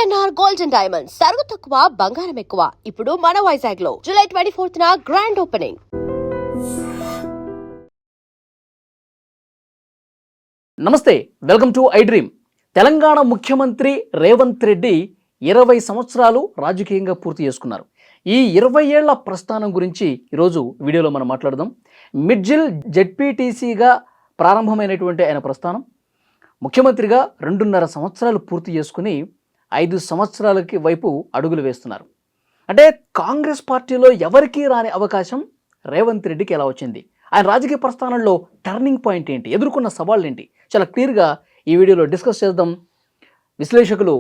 PNR gold and diamonds సరుకు తక్కువ బంగారం ఎక్కువ. ఇప్పుడు మన వైజాగ్ లో జూలై 24న గ్రాండ్ ఓపెనింగ్. నమస్తే, welcome to I dream. Telangana ముఖ్యమంత్రి రేవంత్ రెడ్డి 20 సంవత్సరాలు రాజకీయంగా పూర్తి చేసుకున్నారు. ఈ 20 ఏళ్ల ప్రస్థానం గురించి ఈరోజు వీడియోలో మనం మాట్లాడదాం. మిడ్జిల్ జెడ్పీటీసీగా ప్రారంభమైనటువంటి ఆయన ప్రస్థానం ముఖ్యమంత్రిగా 2.5 సంవత్సరాలు పూర్తి చేసుకుని 5 సంవత్సరాలకి వైపు అడుగులు వేస్తున్నారు. అంటే కాంగ్రెస్ పార్టీలో ఎవరికీ రాని అవకాశం రేవంత్ రెడ్డికి ఎలా వచ్చింది? ఆయన రాజకీయ ప్రస్థానంలో టర్నింగ్ పాయింట్ ఏంటి? ఎదుర్కొన్న సవాళ్ళు ఏంటి? చాలా క్లియర్గా ఈ వీడియోలో డిస్కస్ చేద్దాం. విశ్లేషకులు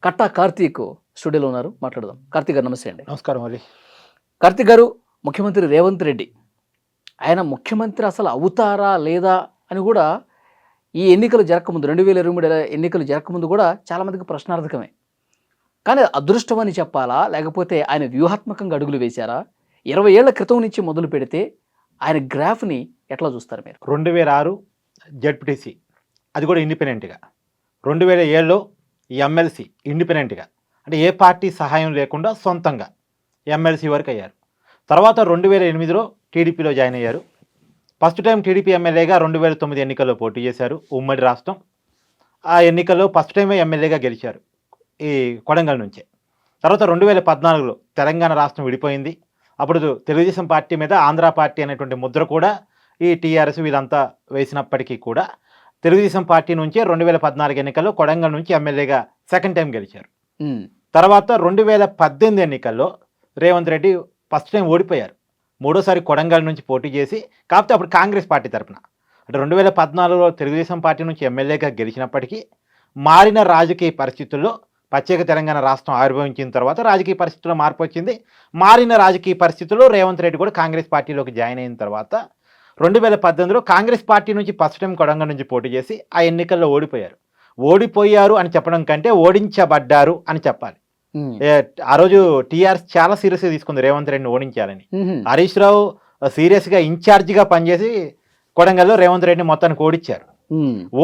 కట్టా కార్తీక్ స్టూడియోలో ఉన్నారు, మాట్లాడదాం. కార్తీక్ గారు నమస్తే అండి. నమస్కారం అండి. కార్తీక్ గారు, ముఖ్యమంత్రి రేవంత్ రెడ్డి ఆయన ముఖ్యమంత్రి అసలు అవుతారా లేదా అని కూడా ఈ ఎన్నికలు జరగకముందు 2023 ఎన్నికలు జరగకముందు కూడా చాలామందికి ప్రశ్నార్థకమే. కానీ అదృష్టం అని చెప్పాలా, లేకపోతే ఆయన వ్యూహాత్మకంగా అడుగులు వేశారా? 20 ఏళ్ల క్రితం నుంచి మొదలు పెడితే ఆయన గ్రాఫ్ని ఎట్లా చూస్తారు మీరు? 2006 జెడ్పీటీసీ, అది కూడా ఇండిపెండెంట్గా. 2007లో ఎమ్మెల్సీ ఇండిపెండెంట్గా, అంటే ఏ పార్టీ సహాయం లేకుండా సొంతంగా ఎమ్మెల్సీ వరకు అయ్యారు. తర్వాత 2008లో టీడీపీలో జాయిన్ అయ్యారు. ఫస్ట్ టైం టీడీపీ ఎమ్మెల్యేగా 2009 ఎన్నికల్లో పోటీ చేశారు, ఉమ్మడి రాష్ట్రం. ఆ ఎన్నికల్లో ఫస్ట్ టైమే ఎమ్మెల్యేగా గెలిచారు ఈ కొడంగల్ నుంచే. తర్వాత 2014లో తెలంగాణ రాష్ట్రం విడిపోయింది. అప్పుడు తెలుగుదేశం పార్టీ మీద ఆంధ్ర పార్టీ అనేటువంటి ముద్ర కూడా ఈ టీఆర్ఎస్ వీళ్ళంతా వేసినప్పటికీ కూడా తెలుగుదేశం పార్టీ నుంచే 2014 ఎన్నికల్లో కొడంగల్ నుంచి ఎమ్మెల్యేగా సెకండ్ టైం గెలిచారు. తర్వాత 2018 ఎన్నికల్లో రేవంత్ రెడ్డి ఫస్ట్ టైం ఓడిపోయారు. మూడోసారి కొడంగల్ నుంచి పోటీ చేసి, కాకపోతే అప్పుడు కాంగ్రెస్ పార్టీ తరఫున. అంటే 2014లో తెలుగుదేశం పార్టీ నుంచి ఎమ్మెల్యేగా గెలిచినప్పటికీ మారిన రాజకీయ పరిస్థితుల్లో ప్రత్యేక తెలంగాణ రాష్ట్రం ఆవిర్భవించిన తర్వాత రాజకీయ పరిస్థితుల్లో మార్పు వచ్చింది. మారిన రాజకీయ పరిస్థితుల్లో రేవంత్ రెడ్డి కూడా కాంగ్రెస్ పార్టీలోకి జాయిన్ అయిన తర్వాత 2018లో కాంగ్రెస్ పార్టీ నుంచి ఫస్ట్ టైం కొడంగల్ నుంచి పోటీ చేసి ఆ ఎన్నికల్లో ఓడిపోయారు. ఓడిపోయారు అని చెప్పడం కంటే ఓడించబడ్డారు అని చెప్పాలి. ఆ రోజు టీఆర్ఎస్ చాలా సీరియస్గా తీసుకుంది రేవంత్ రెడ్డిని ఓడించాలని. హరీష్ రావు సీరియస్గా ఇన్ఛార్జిగా పనిచేసి కొడంగల్లో రేవంత్ రెడ్డిని మొత్తానికి ఓడించారు.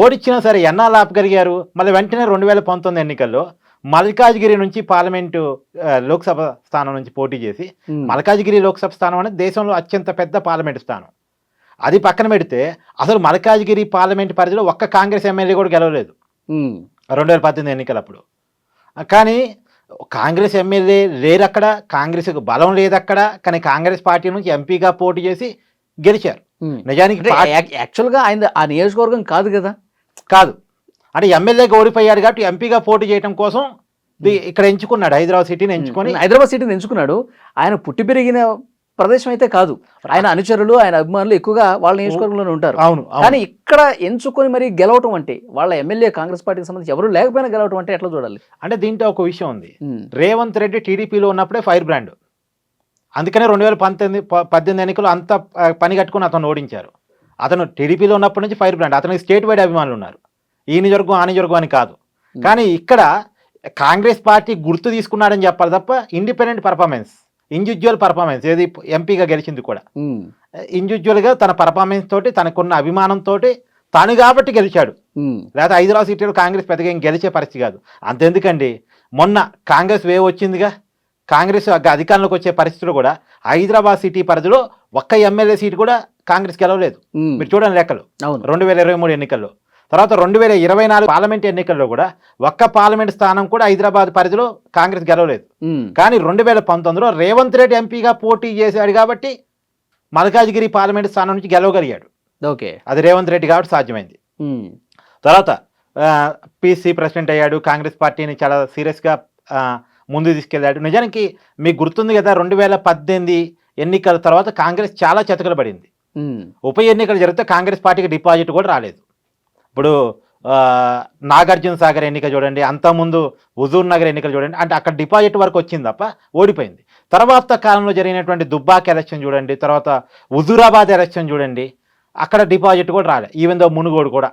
ఓడించినా సరే ఎన్నాళ్ళు ఆపగలిగారు? మళ్ళీ వెంటనే 2019 ఎన్నికల్లో మల్కాజ్గిరి నుంచి పార్లమెంటు లోక్సభ స్థానం నుంచి పోటీ చేసి, మల్కాజ్గిరి లోక్సభ స్థానం అనేది దేశంలో అత్యంత పెద్ద పార్లమెంటు స్థానం. అది పక్కన పెడితే అసలు మల్కాజ్గిరి పార్లమెంటు పరిధిలో ఒక్క కాంగ్రెస్ ఎమ్మెల్యే కూడా గెలవలేదు 2018 ఎన్నికలప్పుడు. కానీ కాంగ్రెస్ ఎమ్మెల్యే లేరు అక్కడ, కాంగ్రెస్కు బలం లేదు అక్కడ. కానీ కాంగ్రెస్ పార్టీ నుంచి ఎంపీగా పోటీ చేసి గెలిచారు. నిజానికి యాక్చువల్గా ఆయన ఆ నియోజకవర్గం కాదు కదా, కాదు అంటే ఎమ్మెల్యేగా ఓడిపోయాడు కాబట్టి ఎంపీగా పోటీ చేయడం కోసం ఇక్కడ ఎంచుకున్నాడు. హైదరాబాద్ సిటీని ఎంచుకున్నాడు. ఆయన పుట్టి పెరిగిన ప్రదేశం అయితే కాదు. ఆయన అనుచరులు, ఆయన అభిమానులు ఎక్కువగా వాళ్ళ నియోజకవర్గంలోనే ఉంటారు. అవును. కానీ ఇక్కడ ఎంచుకొని మరి గెలవటం అంటే, వాళ్ళ ఎమ్మెల్యే కాంగ్రెస్ పార్టీకి సంబంధించి ఎవరు లేకపోయినా గెలవటం అంటే ఎట్లా చూడాలి? అంటే దీంట్లో ఒక విషయం ఉంది. రేవంత్ రెడ్డి టీడీపీలో ఉన్నప్పుడే ఫైర్ బ్రాండ్. అందుకనే 2018 ఎన్నికలు అంత పని కట్టుకుని అతను ఓడించారు. అతను టీడీపీలో ఉన్నప్పటి నుంచి ఫైర్ బ్రాండ్. అతనికి స్టేట్ వైడ్ అభిమానులు ఉన్నారు. ఈ నియోజకవర్గం ఆ నియోజకవర్గం అని కాదు. కానీ ఇక్కడ కాంగ్రెస్ పార్టీ గుర్తు తీసుకున్నాడని చెప్పాలి తప్ప ఇండిపెండెంట్ పర్ఫార్మెన్స్, ఇండివిజువల్ పర్ఫార్మెన్స్, ఏది ఎంపీగా గెలిచింది కూడా ఇండివిజువల్గా తన పర్ఫార్మెన్స్ తోటి, తనకున్న అభిమానంతో తాను కాబట్టి గెలిచాడు. లేదా హైదరాబాద్ సిటీలో కాంగ్రెస్ పెద్దగా ఏం గెలిచే పరిస్థితి కాదు. అంతెందుకండి, మొన్న కాంగ్రెస్ వేవ్ వచ్చిందిగా, కాంగ్రెస్ అధికారంలోకి వచ్చే పరిస్థితులు కూడా హైదరాబాద్ సిటీ పరిధిలో ఒక్క ఎమ్మెల్యే సీటు కూడా కాంగ్రెస్ గెలవలేదు. మీరు చూడండి లెక్కలు. 2023 ఎన్నికల్లో, తర్వాత 2024 పార్లమెంట్ ఎన్నికల్లో కూడా ఒక్క పార్లమెంట్ స్థానం కూడా హైదరాబాద్ పరిధిలో కాంగ్రెస్ గెలవలేదు. కానీ 2019లో రేవంత్ రెడ్డి ఎంపీగా పోటీ చేశాడు కాబట్టి మల్కాజ్గిరి పార్లమెంట్ స్థానం నుంచి గెలవగలిగాడు. ఓకే, అది రేవంత్ రెడ్డి కాబట్టి సాధ్యమైంది. తర్వాత పిసి ప్రెసిడెంట్ అయ్యాడు. కాంగ్రెస్ పార్టీని చాలా సీరియస్గా ముందు తీసుకెళ్ళాడు. నిజానికి మీకు గుర్తుంది కదా, 2018 ఎన్నికల తర్వాత కాంగ్రెస్ చాలా చతికిల పడింది. ఉప ఎన్నికలు జరిగితే కాంగ్రెస్ పార్టీకి డిపాజిట్ కూడా రాలేదు. ఇప్పుడు నాగార్జున సాగర్ ఎన్నిక చూడండి, అంతకుముందు హుజూర్ నగర్ ఎన్నికలు చూడండి, అంటే అక్కడ డిపాజిట్ వరకు వచ్చింది తప్ప ఓడిపోయింది. తర్వాత కాలంలో జరిగినటువంటి దుబ్బాక్ ఎలక్షన్ చూడండి, తర్వాత హుజూరాబాద్ ఎలక్షన్ చూడండి, అక్కడ డిపాజిట్ కూడా రాలేదు. ఈవెన్ దో మునుగోడు కూడా.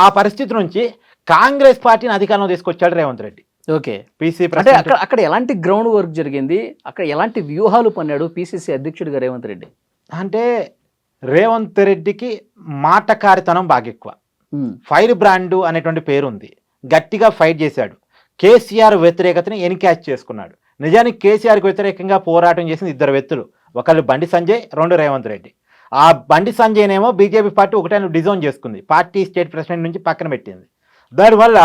ఆ పరిస్థితి నుంచి కాంగ్రెస్ పార్టీని అధికారంలో తీసుకొచ్చాడు రేవంత్ రెడ్డి. ఓకే, పీసీ అంటే అక్కడ ఎలాంటి గ్రౌండ్ వర్క్ జరిగింది, అక్కడ ఎలాంటి వ్యూహాలు పన్నాడు పీసీసీ అధ్యక్షుడిగా రేవంత్ రెడ్డి? అంటే రేవంత్ రెడ్డికి మాటకారితనం బాగా ఎక్కువ. ఫైర్ బ్రాండ్ అనేటువంటి పేరు ఉంది. గట్టిగా ఫైట్ చేశాడు. కేసీఆర్ వ్యతిరేకతని ఎన్క్యాచ్ చేసుకున్నాడు. నిజానికి కేసీఆర్కి వ్యతిరేకంగా పోరాటం చేసిన ఇద్దరు వ్యక్తులు, ఒకళ్ళు బండి సంజయ్, రెండు రేవంత్ రెడ్డి. ఆ బండి సంజయ్నేమో బీజేపీ పార్టీ ఒకటే డిజోన్ చేసుకుంది, పార్టీ స్టేట్ ప్రెసిడెంట్ నుంచి పక్కన పెట్టింది. దానివల్ల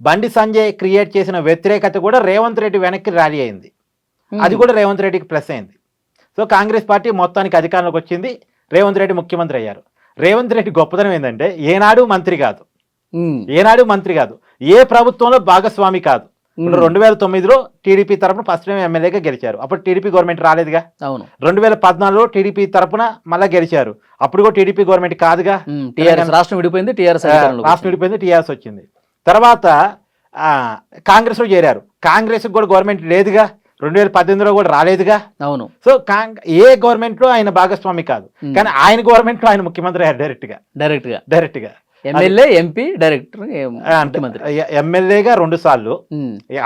బండి సంజయ్ క్రియేట్ చేసిన వ్యతిరేకత కూడా రేవంత్ రెడ్డి వెనక్కి ర్యాలీ అయింది. అది కూడా రేవంత్ రెడ్డికి ప్లస్ అయింది. సో కాంగ్రెస్ పార్టీ మొత్తానికి అధికారంలోకి వచ్చింది, రేవంత్ రెడ్డి ముఖ్యమంత్రి అయ్యారు. రేవంత్ రెడ్డి గొప్పతనం ఏంటంటే ఏనాడు మంత్రి కాదు, ఏ ప్రభుత్వంలో భాగస్వామి కాదు. ఇప్పుడు 2009లో టీడీపీ తరఫున ఫస్ట్ టైం ఎమ్మెల్యేగా గెలిచారు. అప్పుడు టీడీపీ గవర్నమెంట్ రాలేదుగా. అవును. 2014లో టీడీపీ తరఫున మళ్ళీ గెలిచారు. అప్పుడు కూడా టీడీపీ గవర్నమెంట్ కాదుగా. రాష్ట్రం విడిపోయింది, టీఆర్ఎస్ వచ్చింది. తర్వాత కాంగ్రెస్లో చేరారు. కాంగ్రెస్ కూడా గవర్నమెంట్ లేదుగా, 2018లో కూడా రాలేదుగా. అవును. సో ఏ గవర్నమెంట్ లో ఆయన భాగస్వామి కాదు, కానీ ఆయన గవర్నమెంట్ లో ఆయన ముఖ్యమంత్రి అయ్యారు డైరెక్ట్ గా. ఎమ్మెల్యే, ఎంపీ, డైరెక్టర్, ఎమ్మెల్యేగా 2 సార్లు,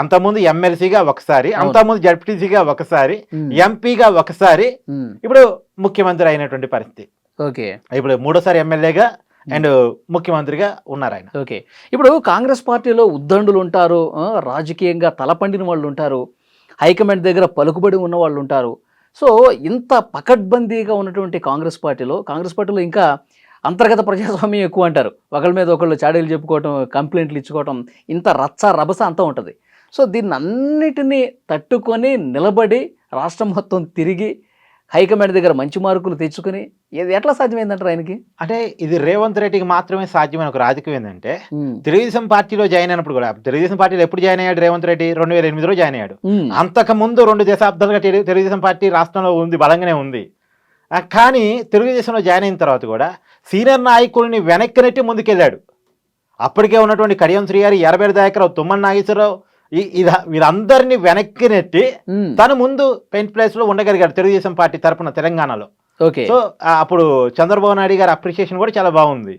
అంతకుముందు ఎమ్మెల్సీగా ఒకసారి, అంతకుముందు జడ్పీటీసీగా ఒకసారి, ఎంపీగా ఒకసారి, ఇప్పుడు ముఖ్యమంత్రి అయినటువంటి పరిస్థితి. ఓకే. ఇప్పుడు 3వ సారి ఎమ్మెల్యేగా అండ్ ముఖ్యమంత్రిగా ఉన్నారు ఆయన. ఓకే. ఇప్పుడు కాంగ్రెస్ పార్టీలో ఉద్దండులు ఉంటారు, రాజకీయంగా తలపండిన వాళ్ళు ఉంటారు, హైకమాండ్ దగ్గర పలుకుబడి ఉన్న వాళ్ళు ఉంటారు. సో ఇంత పకడ్బందీగా ఉన్నటువంటి కాంగ్రెస్ పార్టీలో ఇంకా అంతర్గత ప్రజాస్వామ్యం ఎక్కువ అంటారు. ఒకళ్ళ మీద ఒకళ్ళు చాడీలు చెప్పుకోవటం, కంప్లైంట్లు ఇచ్చుకోవటం, ఇంత రచ్చ అంతా ఉంటుంది. సో దీన్ని అన్నిటినీ తట్టుకొని నిలబడి రాష్ట్రం మొత్తం తిరిగి హైకమాండ్ దగ్గర మంచి మార్కులు తెచ్చుకుని ఎట్లా సాధ్యమైందంటారు ఆయనకి? అంటే ఇది రేవంత్ రెడ్డికి మాత్రమే సాధ్యమైన ఒక రాజకీయం ఏంటంటే, తెలుగుదేశం పార్టీలో జాయిన్ అయినప్పుడు కూడా, తెలుగుదేశం పార్టీలో ఎప్పుడు జాయిన్ అయ్యాడు రేవంత్ రెడ్డి? 2008లో జాయిన్ అయ్యాడు. అంతకు ముందు 2 దశాబ్దాలుగా తెలుగుదేశం పార్టీ రాష్ట్రంలో ఉంది, బలంగానే ఉంది. కానీ తెలుగుదేశంలో జాయిన్ అయిన తర్వాత కూడా సీనియర్ నాయకుల్ని వెనక్కి నెట్టి ముందుకెళ్ళాడు. అప్పటికే ఉన్నటువంటి కడియం శ్రీగారి, ఎర్రబెల్లి దయాకర్, తుమ్మల నాగేశ్వరరావు, వీరందరినీ వెనక్కి నెట్టి తను ముందు 10th ప్లేస్ లో ఉండగలిగాడు తెలుగుదేశం పార్టీ తరఫున తెలంగాణలో. సో అప్పుడు చంద్రబాబు నాయుడు గారి అప్రిషియేషన్ కూడా చాలా బాగుంది.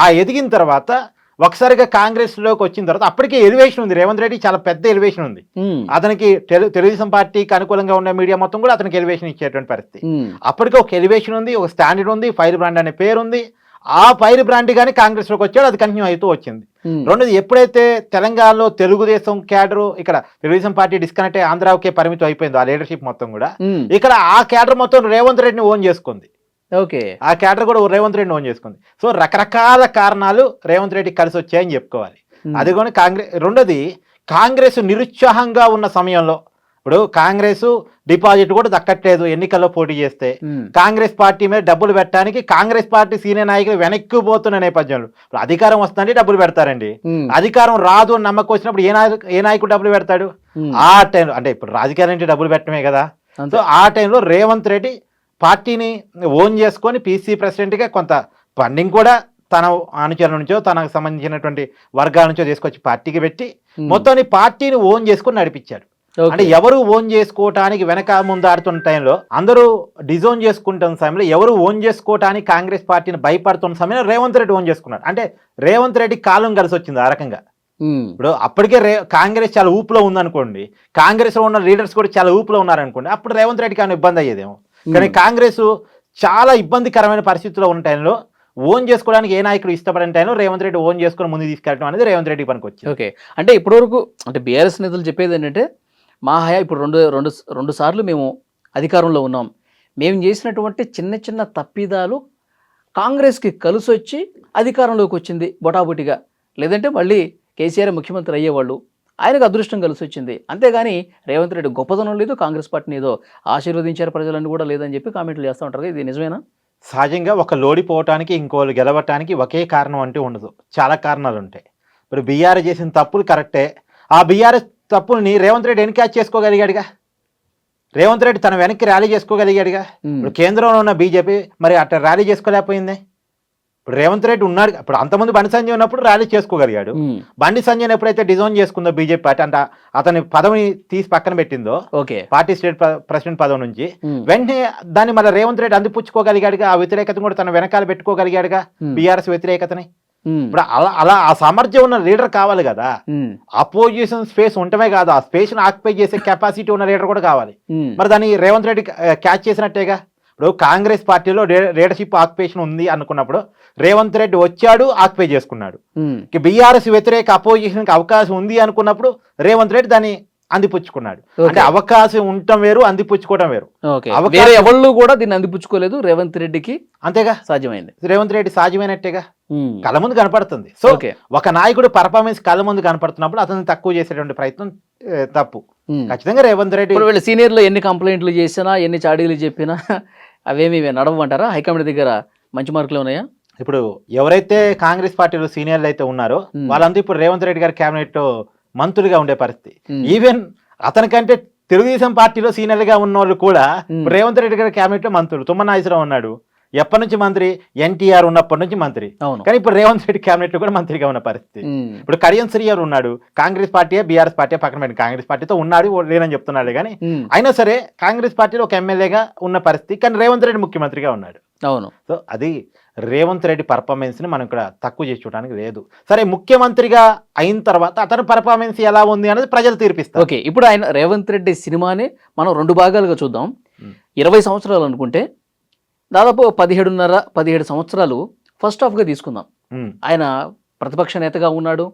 ఆ ఎదిగిన తర్వాత ఒకసారిగా కాంగ్రెస్ లోకి వచ్చిన తర్వాత అప్పటికే ఎలివేషన్ ఉంది, రేవంత్ రెడ్డి చాలా పెద్ద ఎలివేషన్ ఉంది. అతనికి తెలుగుదేశం పార్టీకి అనుకూలంగా ఉన్న మీడియా మొత్తం కూడా అతనికి ఎలివేషన్ ఇచ్చేటువంటి పరిస్థితి. అప్పటికే ఒక ఎలివేషన్ ఉంది, ఒక స్టాండర్డ్ ఉంది, ఫైర్ బ్రాండ్ అనే పేరు ఉంది. ఆ ఫైర్ బ్రాండ్ గానీ కాంగ్రెస్ లోకి వచ్చాడు, అది కంటిన్యూ అవుతూ వచ్చింది. రెండోది, ఎప్పుడైతే తెలంగాణలో తెలుగుదేశం క్యాడర్, ఇక్కడ తెలుగుదేశం పార్టీ డిస్కనెక్ట్ అయ్యి ఆంధ్రాకే పరిమితం అయిపోయిందో ఆ లీడర్షిప్ మొత్తం కూడా, ఇక్కడ ఆ క్యాడర్ మొత్తం రేవంత్ రెడ్డిని ఓన్ చేసుకుంది. ఓకే. ఆ క్యాడర్ కూడా రేవంత్ రెడ్డిని ఓన్ చేసుకుంది. సో రకరకాల కారణాలు రేవంత్ రెడ్డి కలిసి వచ్చాయని చెప్పుకోవాలి. అది కూడా రెండోది, కాంగ్రెస్ నిరుత్సాహంగా ఉన్న సమయంలో, ఇప్పుడు కాంగ్రెస్ డిపాజిట్ కూడా దక్కట్లేదు ఎన్నికల్లో పోటీ చేస్తే, కాంగ్రెస్ పార్టీ మీద డబ్బులు పెట్టడానికి కాంగ్రెస్ పార్టీ సీనియర్ నాయకులు వెనక్కి పోతున్న నేపథ్యంలో, ఇప్పుడు అధికారం వస్తుందంటే డబ్బులు పెడతారండి. అధికారం రాదు అని నమ్మకం వచ్చినప్పుడు ఏ నాయకుడు డబ్బులు పెడతాడు? ఆ టైంలో, అంటే ఇప్పుడు రాజకీయాలు అంటే డబ్బులు పెట్టడమే కదా. సో ఆ టైంలో రేవంత్ రెడ్డి పార్టీని ఓన్ చేసుకొని పీసీ ప్రెసిడెంట్గా కొంత ఫండింగ్ కూడా తన అనుచరుల నుంచో తనకు సంబంధించినటువంటి వర్గాల నుంచో తీసుకొచ్చి పార్టీకి పెట్టి మొత్తాన్ని పార్టీని ఓన్ చేసుకొని నడిపించాడు. అంటే ఎవరు ఓన్ చేసుకోవటానికి వెనక ముందాడుతున్న టైంలో, అందరూ డిజోన్ చేసుకుంటున్న సమయంలో, ఎవరు ఓన్ చేసుకోవటానికి కాంగ్రెస్ పార్టీని భయపడుతున్న సమయంలో రేవంత్ రెడ్డి ఓన్ చేసుకున్నాడు. అంటే రేవంత్ రెడ్డి కాలం కలిసి వచ్చింది ఆ రకంగా. ఇప్పుడు అప్పటికే కాంగ్రెస్ చాలా ఊపులో ఉందనుకోండి, కాంగ్రెస్ లో ఉన్న లీడర్స్ కూడా చాలా ఊపులో ఉన్నారనుకోండి, అప్పుడు రేవంత్ రెడ్డికి ఏమైనా ఇబ్బంది అయ్యేదేమో. కానీ కాంగ్రెస్ చాలా ఇబ్బందికరమైన పరిస్థితుల్లో ఉన్న టైంలో, ఓన్ చేసుకోవడానికి ఏ నాయకుడు ఇష్టపడిన టైంలో రేవంత్ రెడ్డి ఓన్ చేసుకుని ముందు తీసుకెళ్ళడం అనేది రేవంత్ రెడ్డి పనికి వచ్చింది. ఓకే. అంటే ఇప్పటివరకు అంటే బీఆర్ఎస్ నేతలు చెప్పేది ఏంటంటే, మా హయా ఇప్పుడు రెండు సార్లు మేము అధికారంలో ఉన్నాం, మేము చేసినటువంటి చిన్న తప్పిదాలు కాంగ్రెస్కి కలిసి వచ్చి అధికారంలోకి వచ్చింది బొటాబొటిగా, లేదంటే మళ్ళీ కేసీఆర్ ముఖ్యమంత్రి అయ్యేవాళ్ళు, ఆయనకు అదృష్టం కలిసి వచ్చింది. అంతేగాని రేవంత్ రెడ్డి గొప్పదనం లేదు, కాంగ్రెస్ పార్టీని ఏదో ఆశీర్వదించారు ప్రజలన్నీ కూడా లేదని చెప్పి కామెంట్లు చేస్తూ ఉంటారు. ఇది నిజమేనా? సహజంగా ఒక లోడిపోవటానికి ఇంకోళ్ళు గెలవటానికి ఒకే కారణం అంటూ ఉండదు, చాలా కారణాలు ఉంటాయి. ఇప్పుడు బీఆర్ఎస్ చేసిన తప్పులు కరెక్టే, ఆ బీఆర్ఎస్ తప్పుల్ని రేవంత్ రెడ్డి ఎన్క్యాచ్ చేసుకోగలిగాడుగా, రేవంత్ రెడ్డి తన వెనక్కి ర్యాలీ చేసుకోగలిగాడుగా. ఇప్పుడు కేంద్రంలో ఉన్న బీజేపీ మరి అట్లా ర్యాలీ చేసుకోలేకపోయింది. ఇప్పుడు రేవంత్ రెడ్డి ఉన్నాడు, ఇప్పుడు అంతమంది బండి సంజయ్ ఉన్నప్పుడు ర్యాలీ చేసుకోగలిగాడు. బండి సంజయ్ ఎప్పుడైతే డిజైన్ చేసుకుందో బీజేపీ పార్టీ, అంటే అతని పదవిని తీసి పక్కన పెట్టిందో పార్టీ స్టేట్ ప్రెసిడెంట్ పదవి నుంచి, వెంటనే దాన్ని మళ్ళీ రేవంత్ రెడ్డి అందిపుచ్చుకోగలిగాడుగా, ఆ వ్యతిరేకతను కూడా తన వెనకాల పెట్టుకోగలిగాడుగా, బీఆర్ఎస్ వ్యతిరేకతని. ఇప్పుడు అలా ఆ సామర్థ్యం ఉన్న లీడర్ కావాలి కదా. అపోజిషన్ స్పేస్ ఉండటమే కాదు, ఆ స్పేస్ ను ఆక్యుపై చేసే కెపాసిటీ ఉన్న లీడర్ కూడా కావాలి. మరి దాన్ని రేవంత్ రెడ్డి క్యాచ్ చేసినట్టేగా. ఇప్పుడు కాంగ్రెస్ పార్టీలో లీడర్షిప్ ఆక్యుపేషన్ ఉంది అనుకున్నప్పుడు రేవంత్ రెడ్డి వచ్చాడు, ఆక్యుపై చేసుకున్నాడు. బీఆర్ఎస్ వ్యతిరేక అపోజిషన్కి అవకాశం ఉంది అనుకున్నప్పుడు రేవంత్ రెడ్డి దాన్ని అందిపుచ్చుకున్నాడు. అంటే అవకాశం ఉండటం వేరు, అందిపుచ్చుకోవడం వేరు. వేరే ఎవళ్ళు కూడా దీన్ని అందిపుచ్చుకోలేదు, రేవంత్ రెడ్డికి అంతేగా సాధ్యమైంది. రేవంత్ రెడ్డి సాధ్యమైనట్టేగా, కళ్ళ ముందు కనపడుతుంది. సో ఒక నాయకుడు పర్ఫార్మెన్స్ కళ్ళ ముందు కనపడుతున్నప్పుడు అతన్ని తక్కువ చేసేటువంటి ప్రయత్నం తప్పు. ఖచ్చితంగా రేవంత్ రెడ్డి వీళ్ళు సీనియర్లు ఎన్ని కంప్లైంట్లు చేసినా, ఎన్ని చాడీలు చెప్పినా అవేమి నడవంటారా? హైకమాండ్ దగ్గర మంచి మార్కులు ఉన్నాయా? ఇప్పుడు ఎవరైతే కాంగ్రెస్ పార్టీలో సీనియర్లు అయితే ఉన్నారో వాళ్ళంతా ఇప్పుడు రేవంత్ రెడ్డి గారి కేబినెట్ మంత్రులుగా ఉండే పరిస్థితి. ఈవెన్ అతనికంటే తెలుగుదేశం పార్టీలో సీనియర్గా ఉన్న వాళ్ళు కూడా రేవంత్ రెడ్డి గారి కేబినెట్ లో మంత్రులు. తుమ్మల నాగేశ్వరరావు ఉన్నాడు, ఎప్పటి నుంచి మంత్రి, ఎన్టీఆర్ ఉన్నప్పటి నుంచి మంత్రి. కానీ ఇప్పుడు రేవంత్ రెడ్డి కేబినెట్ లో కూడా మంత్రిగా ఉన్న పరిస్థితి. ఇప్పుడు కడియం శ్రీయర్ ఉన్నాడు, కాంగ్రెస్ పార్టీ బీఆర్ఎస్ పార్టీ పక్కన పెట్టి కాంగ్రెస్ పార్టీతో ఉన్నాడు, లేనని చెప్తున్నాడు. కానీ అయినా సరే కాంగ్రెస్ పార్టీలో ఒక ఎమ్మెల్యేగా ఉన్న పరిస్థితి. కానీ రేవంత్ రెడ్డి ముఖ్యమంత్రిగా ఉన్నాడు. అవును. సో అది రేవంత్ రెడ్డి పర్ఫార్మెన్స్ ని మనం ఇక్కడ తక్కువ చేసి చూడడానికి లేదు. సరే, ముఖ్యమంత్రిగా అయిన తర్వాత అతని పర్ఫార్మెన్స్ ఎలా ఉంది అనేది ప్రజలు తీర్పిస్తారు. ఓకే, ఇప్పుడు ఆయన రేవంత్ రెడ్డి సినిమాని మనం 2 భాగాలుగా చూద్దాం. 20 సంవత్సరాలు అనుకుంటే దాదాపు 17 సంవత్సరాలు ఫస్ట్ హాఫ్గా తీసుకుందాం. ఆయన ప్రతిపక్ష నేతగా ఉన్నాడు,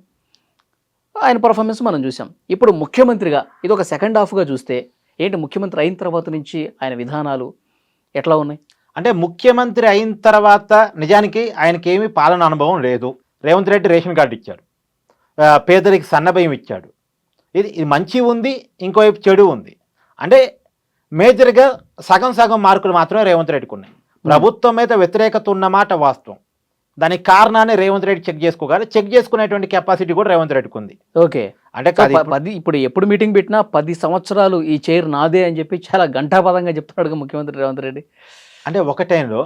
ఆయన పర్ఫార్మెన్స్ మనం చూసాం. ఇప్పుడు ముఖ్యమంత్రిగా ఇది ఒక సెకండ్ హాఫ్గా చూస్తే ఏంటి, ముఖ్యమంత్రి అయిన తర్వాత నుంచి ఆయన విధానాలు ఎట్లా ఉన్నాయి? అంటే ముఖ్యమంత్రి అయిన తర్వాత నిజానికి ఆయనకి ఏమీ పాలన అనుభవం లేదు. రేవంత్ రెడ్డి రేషన్ కార్డు ఇచ్చాడు, పేదరికి సన్నభయం ఇచ్చాడు. ఇది మంచి ఉంది, ఇంకోవైపు చెడు ఉంది. అంటే మేజర్గా సగం సగం మార్కులు మాత్రమే రేవంత్ రెడ్డికి ఉన్నాయి. ప్రభుత్వం మీద వ్యతిరేకత ఉన్నమాట వాస్తవం. దానికి కారణాన్ని రేవంత్ రెడ్డి చెక్ చేసుకోగలరు. చెక్ చేసుకునేటువంటి కెపాసిటీ కూడా రేవంత్ రెడ్డికి ఉంది. ఓకే, అంటే ఇప్పుడు ఎప్పుడు మీటింగ్ పెట్టినా 10 సంవత్సరాలు ఈ చైర్ నాదే అని చెప్పి చాలా ఘంటాపదంగా చెప్తున్నాడు ముఖ్యమంత్రి రేవంత్ రెడ్డి. అంటే ఒక టైంలో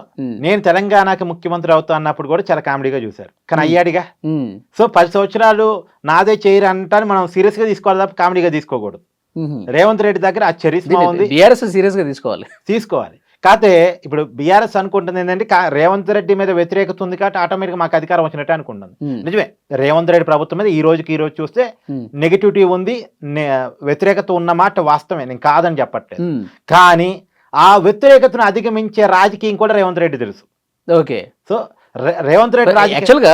నేను తెలంగాణకి ముఖ్యమంత్రి అవుతా అన్నప్పుడు కూడా చాలా కామెడీగా చూశారు, కానీ అయ్యాడిగా. సో 10 సంవత్సరాలు నాదే చైర్ అంటాను మనం సీరియస్ గా తీసుకోవాలి తప్ప కామెడీగా తీసుకోకూడదు. రేవంత్ రెడ్డి దగ్గర ఆ చరిష్మా ఉంది, బీఆర్ఎస్ సీరియస్ గా తీసుకోవాలి. కాకపోతే ఇప్పుడు బీఆర్ఎస్ అనుకుంటుంది ఏంటంటే రేవంత్ రెడ్డి మీద వ్యతిరేకత ఉంది కాబట్టి ఆటోమేటిక్ మాకు అధికారం వచ్చినట్టు అనుకుంటుంది. నిజమే, రేవంత్ రెడ్డి ప్రభుత్వం మీద ఈ రోజు చూస్తే నెగిటివిటీ ఉంది, వ్యతిరేకత ఉన్నమాట వాస్తవమే, నేను కాదని చెప్పట్లేదు. కానీ ఆ వ్యతిరేకతను అధిగమించే రాజకీయం కూడా రేవంత్ రెడ్డి తెలుసు. ఓకే, సో రేవంత్ రెడ్డి యాక్చువల్గా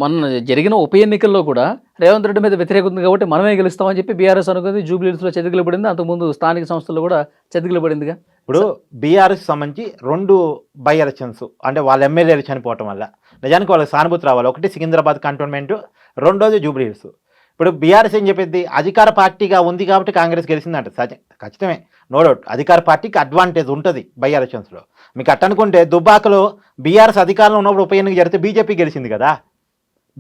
మొన్న జరిగిన ఉప ఎన్నికల్లో కూడా రేవంత్ రెడ్డి మీద వ్యతిరేకత ఉంది కాబట్టి మనమే గెలుస్తామని చెప్పి బీఆర్ఎస్ అనుకుంది, జూబ్లీహిల్స్లో చతికిల పడింది, అంతకుముందు స్థానిక సంస్థల్లో కూడా చతికిల పడిందిగా. ఇప్పుడు బీఆర్ఎస్ సంబంధించి 2 బై ఎలక్షన్స్, అంటే వాళ్ళ ఎమ్మెల్యేలు చనిపోవటం వల్ల నిజానికి వాళ్ళకి సానుభూతి రావాలి. ఒకటి సికింద్రాబాద్ కంటోన్మెంట్, రెండోది జూబ్లీహిల్స్. ఇప్పుడు బీఆర్ఎస్ ఏం చెప్పింది, అధికార పార్టీగా ఉంది కాబట్టి కాంగ్రెస్ గెలిచిందంట. ఖచ్చితమే, నో డౌట్, అధికార పార్టీకి అడ్వాంటేజ్ ఉంటుంది బై ఎలక్షన్స్లో. మీకు అట్టనుకుంటే దుబ్బాకలో బీఆర్ఎస్ అధికారంలో ఉన్నప్పుడు ఉప ఎన్నిక జరిగితే బీజేపీ గెలిచింది కదా.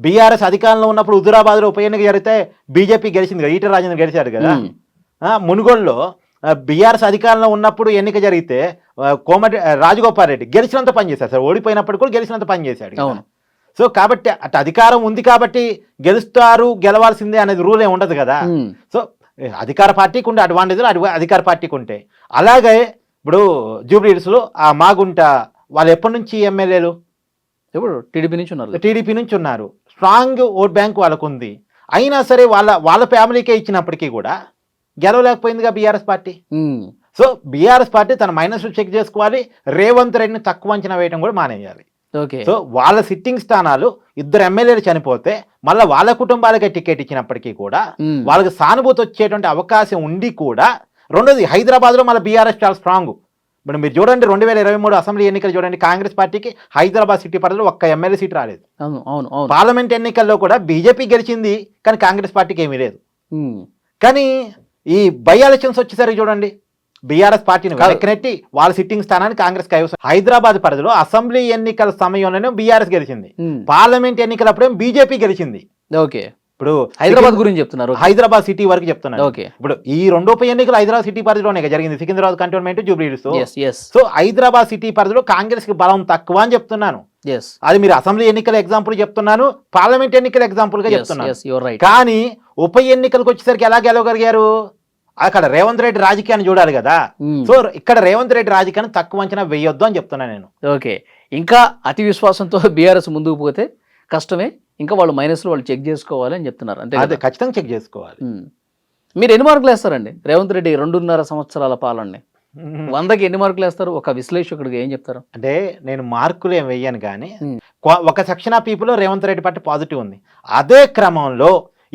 బీఆర్ఎస్ అధికారంలో ఉన్నప్పుడు హుజురాబాద్లో ఉప ఎన్నిక జరిగితే బీజేపీ గెలిచింది కదా, ఈటెల రాజేందర్ గెలిచాడు కదా. మునుగోడులో బీఆర్ఎస్ అధికారంలో ఉన్నప్పుడు ఎన్నిక జరిగితే కోమటి రాజగోపాల్ రెడ్డి గెలిచినంత పనిచేశాడు సార్, ఓడిపోయినప్పుడు కూడా గెలిచినంత పనిచేశాడు. సో కాబట్టి అటు అధికారం ఉంది కాబట్టి గెలుస్తారు, గెలవాల్సిందే అనేది రూల్ ఏమి ఉండదు కదా. సో అధికార పార్టీకి ఉండే అడ్వాంటేజ్లు అధికార పార్టీకి ఉంటాయి. అలాగే ఇప్పుడు జూబ్లీహిల్స్లో ఆ మాగుంట వాళ్ళు ఎప్పటి నుంచి ఎమ్మెల్యేలు, ఇప్పుడు టీడీపీ నుంచి ఉన్నారు, స్ట్రాంగ్ ఓట్ బ్యాంక్ వాళ్ళకు ఉంది. అయినా సరే వాళ్ళ ఫ్యామిలీకే ఇచ్చినప్పటికీ కూడా గెలవలేకపోయిందిగా BRS party. So BRS party తన మైనస్లు చెక్ చేసుకోవాలి, రేవంత్ రెడ్డిని తక్కువ అంచనా వేయడం కూడా మానేయాలి. సో వాళ్ళ సిట్టింగ్ స్థానాలు 2 ఎమ్మెల్యేలు చనిపోతే మళ్ళీ వాళ్ళ కుటుంబాలకే టికెట్ ఇచ్చినప్పటికీ కూడా వాళ్ళకి సానుభూతి వచ్చేటువంటి అవకాశం ఉండి కూడా, రెండోది హైదరాబాద్లో మళ్ళీ బీఆర్ఎస్ చాలా స్ట్రాంగ్. ఇప్పుడు మీరు చూడండి 2023 అసెంబ్లీ ఎన్నికలు చూడండి, కాంగ్రెస్ పార్టీకి హైదరాబాద్ సిటీ పరిధిలో 1 ఎమ్మెల్యే సీట్ రాలేదు. పార్లమెంట్ ఎన్నికల్లో కూడా బీజేపీ గెలిచింది, కానీ కాంగ్రెస్ పార్టీకి ఏమీ లేదు. కానీ ఈ బై ఎలక్షన్స్ వచ్చేసరికి చూడండి, బీఆర్ఎస్ పార్టీని వెనక్కి వాళ్ళ సిట్టింగ్ స్థానాన్ని కాంగ్రెస్ కైవసం. హైదరాబాద్ పరిధిలో అసెంబ్లీ ఎన్నికల సమయంలోనే బీఆర్ఎస్ గెలిచింది, పార్లమెంట్ ఎన్నికలప్పుడేమో బీజేపీ గెలిచింది. ఓకే, ఇప్పుడు హైదరాబాద్ గురించి చెప్తున్నారు, హైదరాబాద్ సిటీ వరకు చెప్తున్నారు. ఇప్పుడు ఈ 2 ఉప ఎన్నికలు హైదరాబాద్ సిటీ పరిధిలోనే జరిగింది, Secunderabad cantonment, Jubilee Hills. So Hyderabad city పరిధిలో కాంగ్రెస్ కి బలం తక్కువ అని చెప్తున్నాను. అది మీరు అసెంబ్లీ ఎన్నికల ఎగ్జాంపుల్ చెప్తున్నాను, పార్లమెంట్ ఎన్నికల ఎగ్జాంపుల్ గా చెప్తున్నాను. కానీ ఉప ఎన్నికలకు వచ్చేసరికి ఎలా గెలవగలిగారు, అక్కడ రేవంత్ రెడ్డి రాజకీయాన్ని చూడాలి కదా. సో ఇక్కడ రేవంత్ రెడ్డి రాజకీయాన్ని తక్కువ అంచనా వేయొద్దు అని చెప్తున్నాను నేను. ఓకే, ఇంకా అతి విశ్వాసంతో బీఆర్ఎస్ ముందుకు పోతే కష్టమే, ఇంకా వాళ్ళు మైనస్లు వాళ్ళు చెక్ చేసుకోవాలి అని చెప్తున్నారు. అంతే, అదే ఖచ్చితంగా చెక్ చేసుకోవాలి. మీరు ఎన్ని మార్కులు వేస్తారండి రేవంత్ రెడ్డి 2.5 సంవత్సరాల పాలనని? 100కి ఎన్ని మార్కులు వేస్తారు? ఒక విశ్లేషకుడిగా ఏం చెప్తారు? అంటే నేను మార్కులు ఏం వెయ్యను కానీ ఉమ్. ఒక section of people Revanth Reddy పట్ల పాజిటివ్ ఉంది. అదే క్రమంలో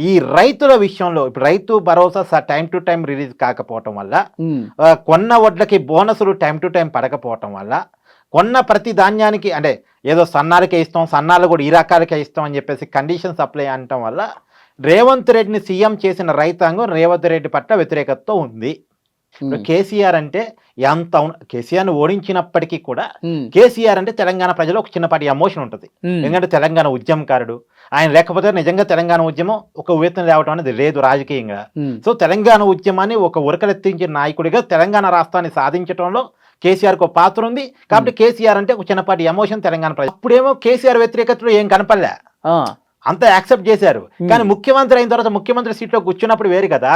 ఈ రైతుల విషయంలో ఇప్పుడు Rythu Bharosa time to time release కాకపోవటం వల్ల, కొన్న వడ్లకి బోనసులు టైం టు టైం పడకపోవటం వల్ల, కొన్న ప్రతి ధాన్యానికి అంటే ఏదో సన్నాలకే ఇస్తాం, సన్నాలు కూడా ఈ రకాలకే ఇస్తాం అని చెప్పేసి కండిషన్స్ అప్లై అనటం వల్ల రేవంత్ రెడ్డిని సీఎం చేసిన రైతాంగం రేవంత్ రెడ్డి పట్ల వ్యతిరేకతతో ఉంది. కేసీఆర్ అంటే ఎంత కేసీఆర్ని ఓడించినప్పటికీ కూడా కేసీఆర్ అంటే తెలంగాణ ప్రజలు ఒక చిన్నపాటి ఎమోషన్ ఉంటుంది. ఎందుకంటే తెలంగాణ ఉద్యమకారుడు ఆయన, లేకపోతే నిజంగా తెలంగాణ ఉద్యమం ఒక ఉవ్వెత్తున లేవటం అనేది లేదు రాజకీయంగా. సో తెలంగాణ ఉద్యమాన్ని ఒక ఉరకలెత్తించిన నాయకుడిగా తెలంగాణ రాష్ట్రాన్ని సాధించడంలో కేసీఆర్కి ఒక పాత్ర ఉంది. కాబట్టి కేసీఆర్ అంటే ఒక చిన్నపాటి ఎమోషన్ తెలంగాణ ప్రజలు. అప్పుడేమో కేసీఆర్ వ్యతిరేకతలో ఏం కనపడలే, అంతా యాక్సెప్ట్ చేశారు. కానీ ముఖ్యమంత్రి అయిన తర్వాత ముఖ్యమంత్రి సీట్లో కూర్చున్నప్పుడు వేరు కదా.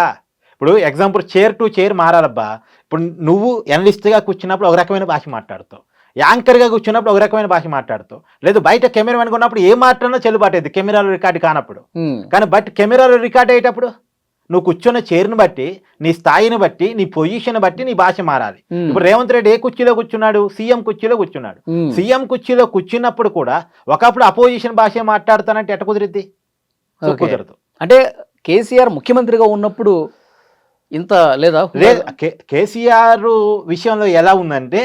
ఇప్పుడు ఎగ్జాంపుల్ చైర్ టు చైర్ మారాలబ్బా. ఇప్పుడు నువ్వు ఎనలిస్ట్గా కూర్చున్నప్పుడు ఒక రకమైన భాష మాట్లాడుతావు, యాంకర్గా కూర్చున్నప్పుడు ఒక రకమైన భాష మాట్లాడుతావు, లేదు బయట కెమెరా అనుకున్నప్పుడు ఏ మాట్లాడినా చెల్లుబాటు అయింది కెమెరాలో రికార్డు కానప్పుడు. కానీ కెమెరాలో రికార్డ్ అయ్యేటప్పుడు నువ్వు కూర్చున్న చైర్ని బట్టి, నీ స్థాయిని బట్టి, నీ పొజిషన్ బట్టి నీ భాష మారాలి. ఇప్పుడు రేవంత్ రెడ్డి ఏ కుర్చీలో కూర్చున్నాడు? సీఎం కుర్చీలో కూర్చున్నాడు. సీఎం కుర్చీలో కూర్చున్నప్పుడు కూడా ఒకప్పుడు అపోజిషన్ భాష మాట్లాడతానంటే ఎట్ట కుదిరిద్ది? కుదరదు. అంటే కేసీఆర్ ముఖ్యమంత్రిగా ఉన్నప్పుడు ఇంత లేదా? కేసీఆర్ విషయంలో ఎలా ఉందంటే,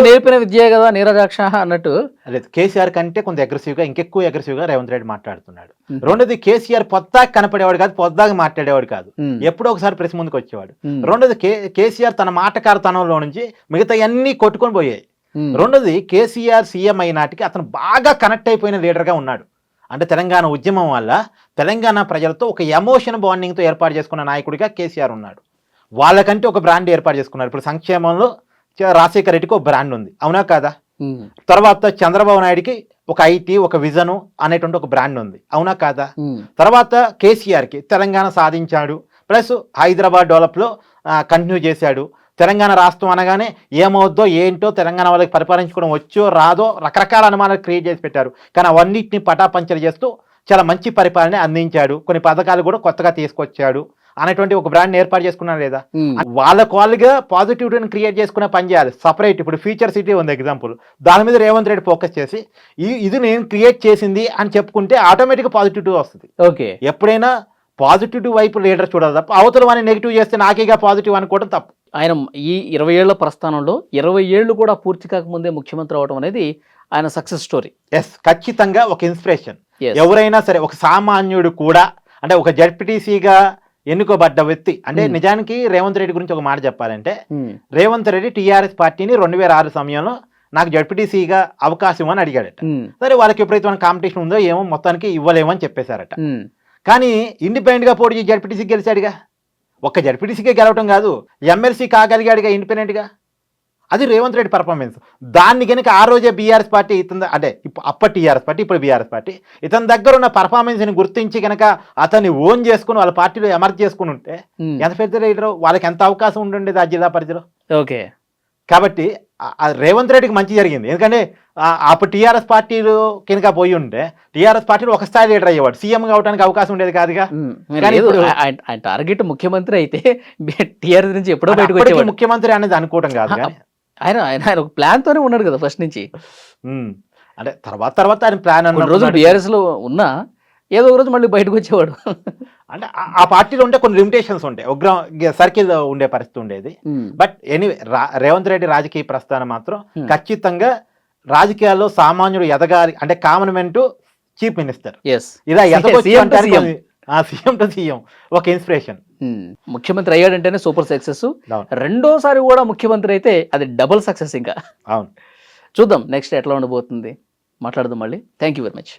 నేర్పిన విద్య కదా నీరజాక్ష అన్నట్టు. లేదు, కేసీఆర్ కంటే కొంత అగ్రెసివ్గా, ఇంకెక్కువ అగ్రెసివ్గా రేవంత్ రెడ్డి మాట్లాడుతున్నాడు. రెండోది, కేసీఆర్ పొద్దాగా కనపడేవాడు కాదు, పొద్దాగా మాట్లాడేవాడు కాదు, ఎప్పుడో ఒకసారి ప్రెస్ ముందుకు వచ్చేవాడు. రెండోది, కేసీఆర్ తన మాటకారతనంలో నుంచి మిగతా అన్ని కొట్టుకొని పోయాయి. రెండోది, కేసీఆర్ సీఎం అయినాటికి అతను బాగా కనెక్ట్ అయిపోయిన లీడర్గా ఉన్నాడు. అంటే తెలంగాణ ఉద్యమం వల్ల తెలంగాణ ప్రజలతో ఒక ఎమోషన్ బాండింగ్తో ఏర్పాటు చేసుకున్న నాయకుడిగా కేసీఆర్ ఉన్నాడు. వాళ్ళకంటే ఒక బ్రాండ్ ఏర్పాటు చేసుకున్నారు. ఇప్పుడు సంక్షేమంలో రాజశేఖర రెడ్డికి ఒక బ్రాండ్ ఉంది, అవునా కాదా? తర్వాత చంద్రబాబు నాయుడికి ఒక ఐటీ, ఒక విజను అనేటువంటి ఒక బ్రాండ్ ఉంది, అవునా కాదా? తర్వాత కేసీఆర్కి తెలంగాణ సాధించాడు, ప్లస్ హైదరాబాద్ డెవలప్లో కంటిన్యూ చేశాడు. తెలంగాణ రాష్ట్రం అనగానే ఏమవుద్దో ఏంటో, తెలంగాణ వాళ్ళకి పరిపాలించుకోవడం వచ్చో రాదో రకరకాల అనుమానాలు క్రియేట్ చేసి పెట్టారు. కానీ అవన్నిటిని పటాపంచలు చేస్తూ చాలా మంచి పరిపాలన అందించాడు, కొన్ని పథకాలు కూడా కొత్తగా తీసుకొచ్చాడు అనేటువంటి ఒక బ్రాండ్ ఏర్పాటు చేసుకున్నారు లేదా? వాళ్ళగా పాజిటివిటీని క్రియేట్ చేసుకునే పని చేయాలి. సపరేట్ ఇప్పుడు ఫ్యూచర్ సిటీ ఉంది ఎగ్జాంపుల్, దాని మీద రేవంత్ రెడ్డి ఫోకస్ చేసి ఇది నేను క్రియేట్ చేసింది అని చెప్పుకుంటే ఆటోమేటిక్గా పాజిటివిటీ వస్తుంది. ఓకే, ఎప్పుడైనా పాజిటివ్ వైపు లీడర్ చూడాలి తప్ప అవతల వాడిని నెగిటివ్ చేస్తే నాకేగా పాజిటివ్ అనుకోవడం తప్పు. ఆయన ఈ 20 ఏళ్ల ప్రస్థానంలో 20 ఏళ్ళు కూడా పూర్తి కాకముందే ముఖ్యమంత్రి అవడం అనేది ఆయన సక్సెస్ స్టోరీ. ఎస్, ఖచ్చితంగా ఒక ఇన్స్పిరేషన్. ఎవరైనా సరే, ఒక సామాన్యుడు కూడా, అంటే ఒక జడ్పీటీసీగా ఎన్నుకోబడ్డ వ్యక్తి అంటే నిజానికి రేవంత్ రెడ్డి గురించి ఒక మాట చెప్పాలంటే, రేవంత్ రెడ్డి టీఆర్ఎస్ పార్టీని 2006 సమయంలో నాకు జడ్పీటీసీగా అవకాశం అని అడిగాడట. సరే, వాళ్ళకి ఎప్పుడైతే కాంపిటీషన్ ఉందో ఏమో మొత్తానికి ఇవ్వలేమని చెప్పేశారట. కానీ ఇండిపెండెంట్గా పోటీ చేసి జడ్పీటీసీ గెలిచాడుగా. ఒక్క జడ్పీటీసీకే గెలవటం కాదు, ఎమ్మెల్సీ కాగలిగాడుగా ఇండిపెండెంట్గా. అది రేవంత్ రెడ్డి పర్ఫార్మెన్స్. దాన్ని కనుక ఆ రోజే బీఆర్ఎస్ పార్టీ ఇతను, అంటే అప్పటి టీఆర్ఎస్ పార్టీ ఇప్పుడు బీఆర్ఎస్ పార్టీ ఇతని దగ్గర ఉన్న పర్ఫార్మెన్స్ని గుర్తించి కనుక అతన్ని ఓన్ చేసుకుని వాళ్ళ పార్టీలో ఎమర్జ్ చేసుకుని ఉంటే ఎంత పెద్ద లీడరు, వాళ్ళకి ఎంత అవకాశం ఉండుండేది ఆ జిల్లా పరిధిలో. ఓకే, కాబట్టి రేవంత్ రెడ్డికి మంచి జరిగింది. ఎందుకంటే అప్పుడు టీఆర్ఎస్ పార్టీలో కనుక పోయి ఉంటే టీఆర్ఎస్ పార్టీలో ఒక స్థాయి లీడర్ అయ్యేవాడు, సీఎం కావడానికి అవకాశం ఉండేది కాదుగా. ఆయన టార్గెట్ ముఖ్యమంత్రి అయితే టీఆర్ఎస్ నుంచి ఎప్పుడో బయటకు వచ్చేవాడు. ముఖ్యమంత్రి అనేది అనుకోవడం కాదు, కానీ ఆయన ఒక ప్లాన్ తోనే ఉన్నాడు కదా ఫస్ట్ నుంచి. అంటే తర్వాత ఆయన ప్లాన్ అన్న రోజు టీఆర్ఎస్ లో ఉన్నా ఏదో ఒక రోజు మళ్ళీ బయటకు వచ్చేవాడు. అంటే ఆ పార్టీలో ఉంటే కొన్ని లిమిటేషన్స్ ఉంటాయి, ఒక సర్కిల్ ఉండే పరిస్థితి ఉండేది. బట్ ఎనీవే, రేవంత్ రెడ్డి రాజకీయ ప్రస్థానం మాత్రం ఖచ్చితంగా రాజకీయాల్లో సామాన్యుడు ఎదగాలి అంటే common man to chief minister, ఇలా సీఎం టు సీఎం ఒక ఇన్స్పిరేషన్. ముఖ్యమంత్రి అయ్యాడంటేనే సూపర్ సక్సెస్. రెండోసారి కూడా ముఖ్యమంత్రి అయితే అది డబుల్ సక్సెస్. ఇంకా అవును, చూద్దాం నెక్స్ట్ ఎట్లా ఉండబోతుంది, మాట్లాడదాం మళ్ళీ. Thank you very much.